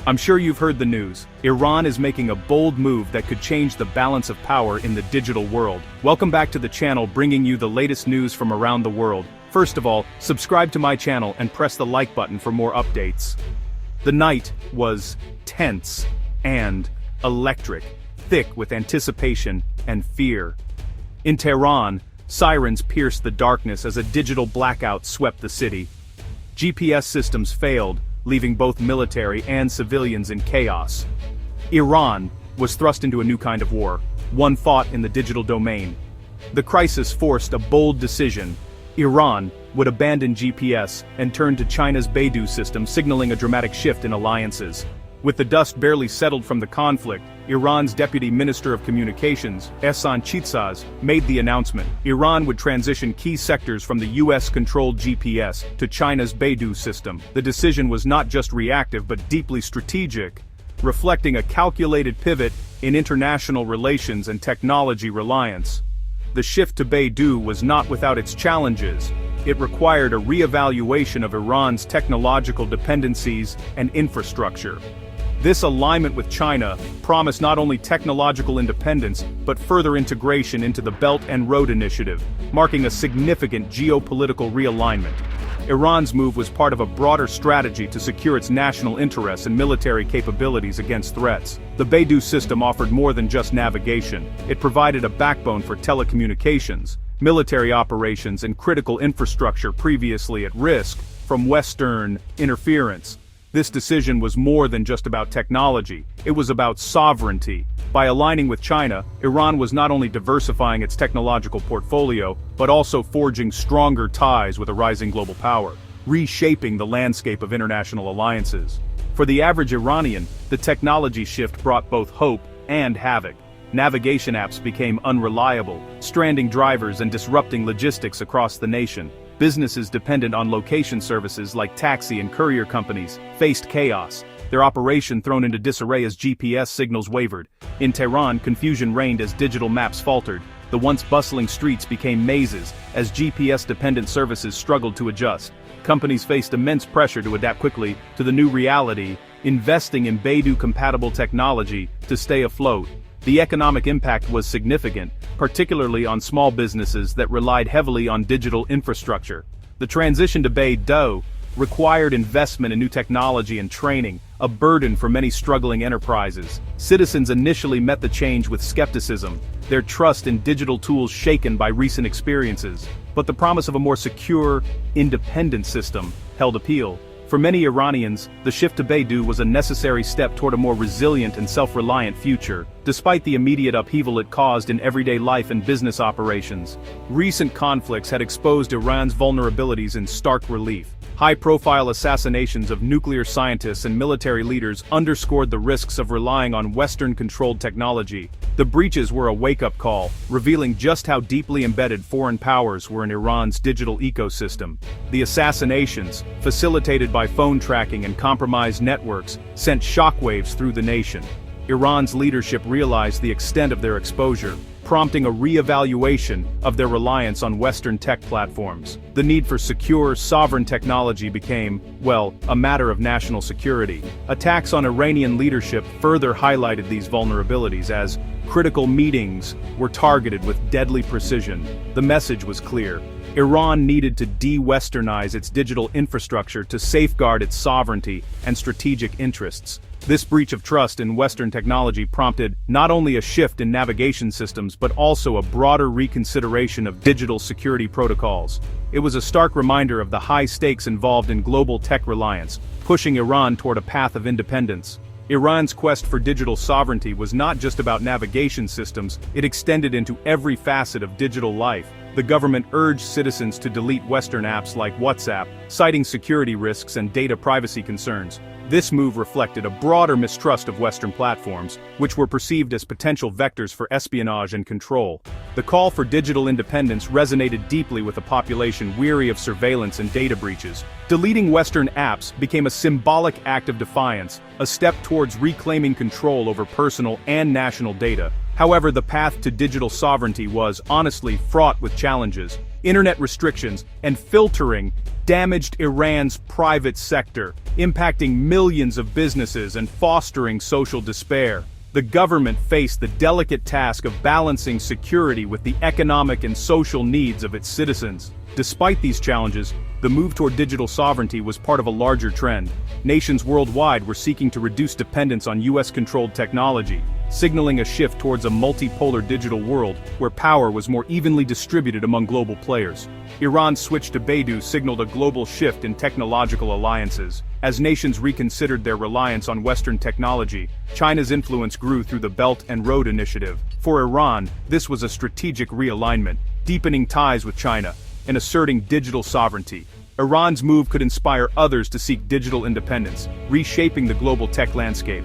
I'm sure you've heard the news. Iran is making a bold move that could change the balance of power in the digital world. Welcome back to the channel, bringing you the latest news from around the world. First of all, subscribe to my channel and press the like button for more updates. The night was tense and electric, thick with anticipation and fear. In Tehran, sirens pierced the darkness as a digital blackout swept the city. GPS systems failed, leaving both military and civilians in chaos. Iran was thrust into a new kind of war, one fought in the digital domain. The crisis forced a bold decision. Iran would abandon GPS and turn to China's BeiDou system, signaling a dramatic shift in alliances. With the dust barely settled from the conflict, Iran's Deputy Minister of Communications, USvsChina, made the announcement. Iran would transition key sectors from the US-controlled GPS to China's BeiDou system. The decision was not just reactive but deeply strategic, reflecting a calculated pivot in international relations and technology reliance. The shift to BeiDou was not without its challenges. It required a re-evaluation of Iran's technological dependencies and infrastructure. This alignment with China promised not only technological independence, but further integration into the Belt and Road Initiative, marking a significant geopolitical realignment. Iran's move was part of a broader strategy to secure its national interests and military capabilities against threats. The BeiDou system offered more than just navigation. It provided a backbone for telecommunications, military operations, and critical infrastructure previously at risk from Western interference. This decision was more than just about technology, it was about sovereignty. By aligning with China, Iran was not only diversifying its technological portfolio, but also forging stronger ties with a rising global power, reshaping the landscape of international alliances. For the average Iranian, the technology shift brought both hope and havoc. Navigation apps became unreliable, stranding drivers and disrupting logistics across the nation. Businesses dependent on location services like taxi and courier companies faced chaos, their operation thrown into disarray as GPS signals wavered. In Tehran, confusion reigned as digital maps faltered. The once bustling streets became mazes as GPS-dependent services struggled to adjust. Companies faced immense pressure to adapt quickly to the new reality, investing in BeiDou-compatible technology to stay afloat. The economic impact was significant, particularly on small businesses that relied heavily on digital infrastructure. The transition to BeiDou required investment in new technology and training, a burden for many struggling enterprises. Citizens initially met the change with skepticism, their trust in digital tools shaken by recent experiences. But the promise of a more secure, independent system held appeal. For many Iranians, the shift to BeiDou was a necessary step toward a more resilient and self-reliant future, despite the immediate upheaval it caused in everyday life and business operations. Recent conflicts had exposed Iran's vulnerabilities in stark relief. High-profile assassinations of nuclear scientists and military leaders underscored the risks of relying on Western-controlled technology. The breaches were a wake-up call, revealing just how deeply embedded foreign powers were in Iran's digital ecosystem. The assassinations, facilitated by phone tracking and compromised networks, sent shockwaves through the nation. Iran's leadership realized the extent of their exposure, prompting a re-evaluation of their reliance on Western tech platforms. The need for secure, sovereign technology became, well, a matter of national security. Attacks on Iranian leadership further highlighted these vulnerabilities as critical meetings were targeted with deadly precision. The message was clear. Iran needed to de-Westernize its digital infrastructure to safeguard its sovereignty and strategic interests. This breach of trust in Western technology prompted not only a shift in navigation systems but also a broader reconsideration of digital security protocols. It was a stark reminder of the high stakes involved in global tech reliance, pushing Iran toward a path of independence. Iran's quest for digital sovereignty was not just about navigation systems, it extended into every facet of digital life. The government urged citizens to delete Western apps like WhatsApp, citing security risks and data privacy concerns. This move reflected a broader mistrust of Western platforms, which were perceived as potential vectors for espionage and control. The call for digital independence resonated deeply with a population weary of surveillance and data breaches. Deleting Western apps became a symbolic act of defiance, a step towards reclaiming control over personal and national data. However, the path to digital sovereignty was, honestly, fraught with challenges. Internet restrictions and filtering damaged Iran's private sector, impacting millions of businesses and fostering social despair. The government faced the delicate task of balancing security with the economic and social needs of its citizens. Despite these challenges, the move toward digital sovereignty was part of a larger trend. Nations worldwide were seeking to reduce dependence on US-controlled technology, signaling a shift towards a multipolar digital world where power was more evenly distributed among global players. Iran's switch to BeiDou signaled a global shift in technological alliances. As nations reconsidered their reliance on Western technology, China's influence grew through the Belt and Road Initiative. For Iran, this was a strategic realignment, deepening ties with China and asserting digital sovereignty. Iran's move could inspire others to seek digital independence, reshaping the global tech landscape.